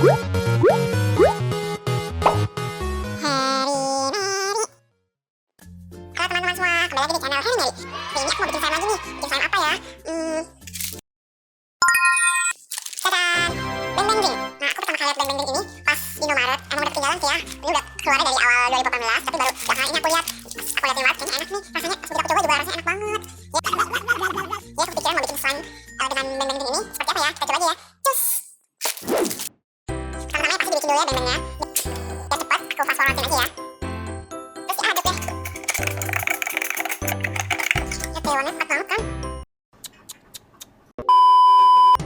teman-teman semua, kembali lagi di channel Harry Mary. Ini aku mau bikin slime lagi nih. Bikin slime apa ya? Cadan! Beng-Beng. Nah, aku pertama kali lihat Beng-Beng ini pas di Indomaret. Emang udah ketinggalan sih ya. Ini udah keluar dari awal 2018, tapi baru belakangan ini aku lihat. Aku lihat di Indomaret, kayaknya enak nih. Rasanya pas aku coba juga rasanya enak banget. Ya, aku kepikiran mau bikin slime dengan Beng-Beng ini. Seperti apa ya? Kita coba aja ya. Cus! Pertama-tama pasti dibikin dulu ya Beng-Bengnya. Biar cepet, aku fast forwardin aja ya. Terus diaduk deh. Warnanya cepat banget kan?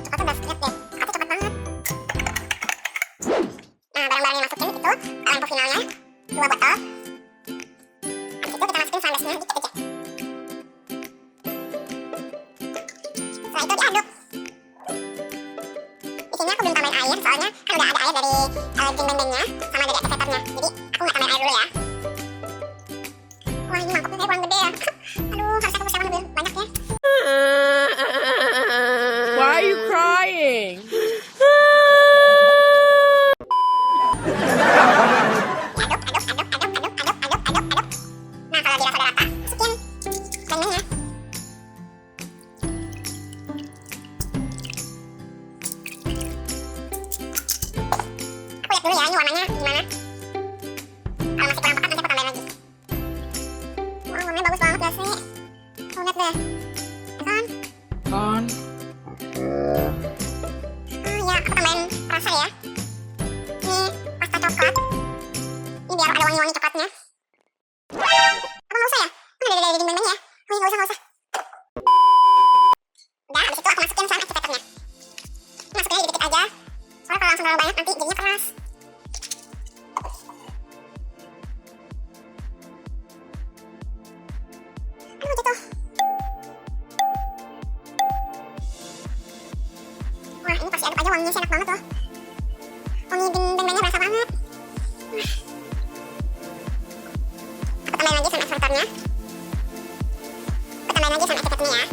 Cepatnya udah lihat deh, cepatnya cepat banget. Nah, barang-barang yang masukin itu lampu finalnya 2 botol. Habis itu kita masukin slime base-nya dikit aja. Setelah itu diaduk. Di sini aku belum tambahin air, soalnya kan udah ada air dari Beng-Bengnya sama dari activatornya. Jadi aku nggak tambahin air dulu ya. Wah, ini mangkoknya kayak kurang gede ya. Aduh, harusnya aku lebih banyak ya. Why are you crying? Aduk. Nah, kalau dirasa udah rata, masukin Beng-Bengnya. Aku lihat dulu ya, ini warnanya gimana. Kalau masih kurang pekat, nanti aku tambahin lagi. Wah, warnanya bagus banget gak sih? Tuh, lihat deh. Kan? On. Ya, aku tambahin rasa ya. Ini pasta coklat. Ini biar ada wangi-wangi coklatnya. Apa nggak usah ya? Kan ada dari Beng-Beng ya? Oh iya, nggak usah. Udah, habis itu aku masukin slime activatornya. Masukinnya dikit-dikit aja. Soalnya kalau langsung terlalu banyak nanti jadinya keras. Aduh, jatuh. Wah, ini pasti aduk aja wanginya sih enak banget loh. Wangi Beng-Bengnya berasa banget. Aku tambahin lagi sama activatornya. Aku tambahin lagi sama activatornya ya.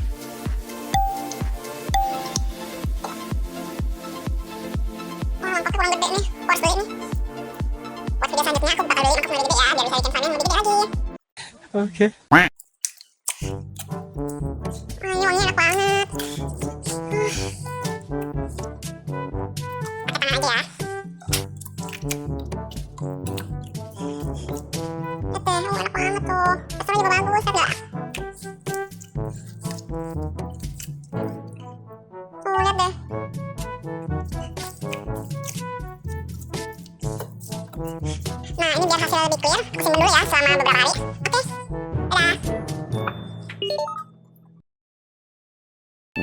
Wah, mangkoknya kurang gede nih. Aku harus beli nih. Buat video selanjutnya aku bakal beli mangkok yang lebih gede ya, biar bisa bikin slime yang lebih gede lagi. Okay. Wah, ini wanginya enak banget. Pakai tangan aja ya. Lihat deh, enak banget tuh. Teksturnya juga bagus, lihat gak? Tuh, lihat deh. Nah, ini biar hasil lebih clear, aku simpen dulu ya selama beberapa hari. Oke, dadah.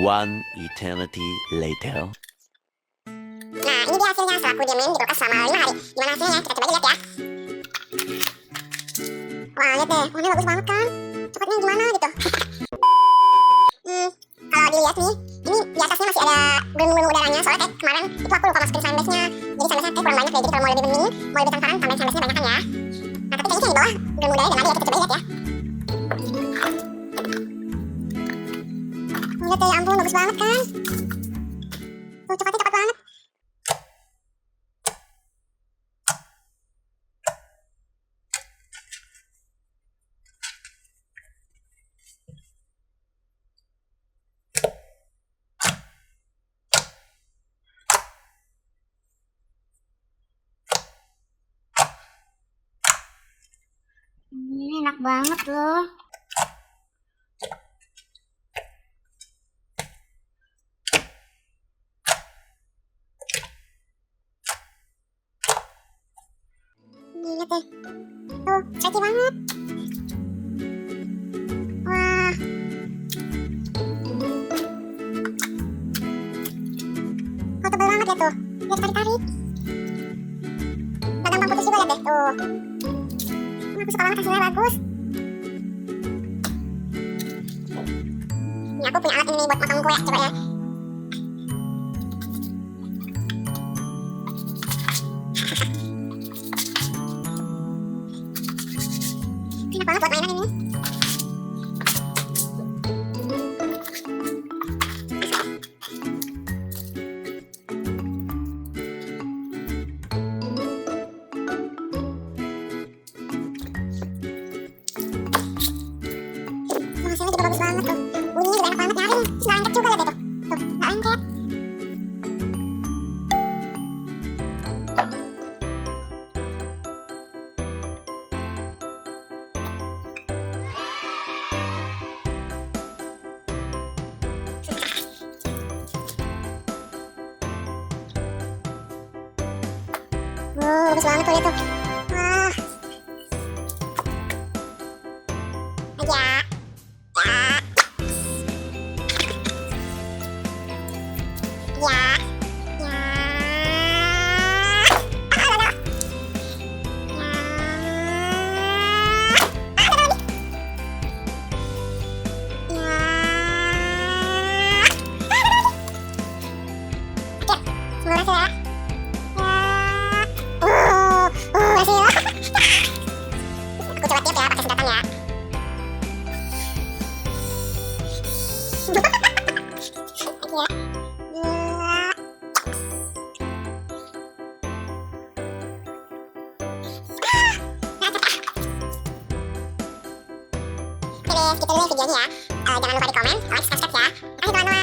One eternity later. Nah, ini dia hasilnya setelah aku diamin di kulkas selama 5 hari. Gimana hasilnya? Kita coba aja lihat ya. Wah, lihat deh, warnanya bagus banget kan? Coklatnya gimana gitu. Kalau dilihat nih, ini di atasnya masih ada belum udaranya. Soalnya kayak kemarin itu aku lupa masukin slime base-nya. Jadi slime base-nya kayak kurang banyak ya. Jadi kalau mau lebih bening, mau lebih transparan, tambahin slime base-nya banyak kan ya. Nah, tapi kayaknya yang di bawah belum udaranya dan ada ya. Kita coba lihat ya. Lihat deh, ya ampun, bagus banget kan? Tuh, coklatnya cepat banget. Ini enak banget loh. Lihat deh. Tuh, stretchy banget. Wah. Oh, tebal banget ya tuh. Lihat tarik-tarik. Gak gampang putus juga, lihat deh. Tuh. Aku suka banget hasilnya, bagus. Ini aku punya alat ini buat potong kue, coba ya. Enak banget buat mainan ini. bagus banget tuh, lihat tuh. Wah. Lagi ya. Ya. Ya. Aku coba tiup ya pakai sedotan ya. Oke deh, segitu dulu videonya ya. Jangan lupa di komen, like, subscribe ya. Makasih teman-teman.